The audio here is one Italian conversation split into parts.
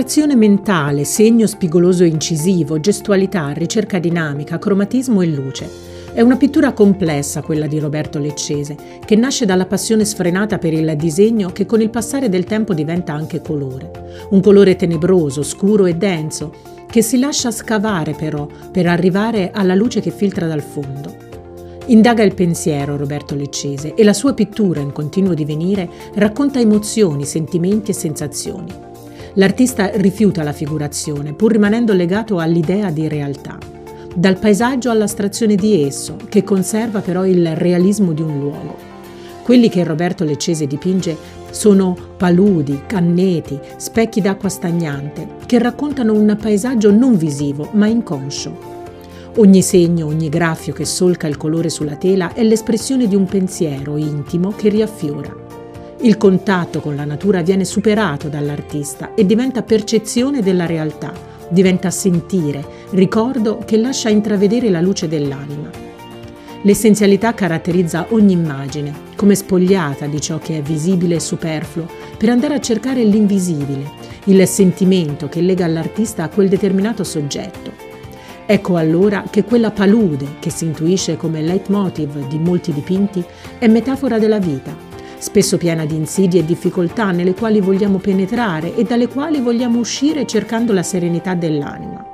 Astrazione mentale, segno spigoloso e incisivo, gestualità, ricerca dinamica, cromatismo e luce. È una pittura complessa quella di Roberto Leccese, che nasce dalla passione sfrenata per il disegno che con il passare del tempo diventa anche colore. Un colore tenebroso, scuro e denso, che si lascia scavare però per arrivare alla luce che filtra dal fondo. Indaga il pensiero Roberto Leccese e la sua pittura in continuo divenire racconta emozioni, sentimenti e sensazioni. L'artista rifiuta la figurazione, pur rimanendo legato all'idea di realtà. Dal paesaggio all'astrazione di esso, che conserva però il realismo di un luogo. Quelli che Roberto Leccese dipinge sono paludi, canneti, specchi d'acqua stagnante, che raccontano un paesaggio non visivo, ma inconscio. Ogni segno, ogni graffio che solca il colore sulla tela è l'espressione di un pensiero intimo che riaffiora. Il contatto con la natura viene superato dall'artista e diventa percezione della realtà, diventa sentire, ricordo che lascia intravedere la luce dell'anima. L'essenzialità caratterizza ogni immagine, come spogliata di ciò che è visibile e superfluo, per andare a cercare l'invisibile, il sentimento che lega l'artista a quel determinato soggetto. Ecco allora che quella palude, che si intuisce come leitmotiv di molti dipinti, è metafora della vita, spesso piena di insidie e difficoltà nelle quali vogliamo penetrare e dalle quali vogliamo uscire cercando la serenità dell'anima.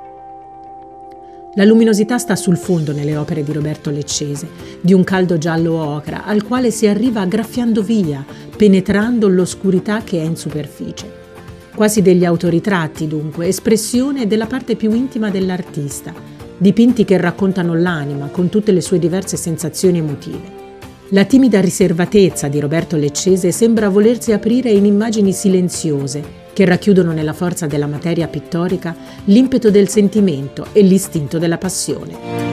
La luminosità sta sul fondo nelle opere di Roberto Leccese, di un caldo giallo ocra al quale si arriva graffiando via, penetrando l'oscurità che è in superficie. Quasi degli autoritratti dunque, espressione della parte più intima dell'artista, dipinti che raccontano l'anima con tutte le sue diverse sensazioni emotive. La timida riservatezza di Roberto Leccese sembra volersi aprire in immagini silenziose che racchiudono nella forza della materia pittorica l'impeto del sentimento e l'istinto della passione.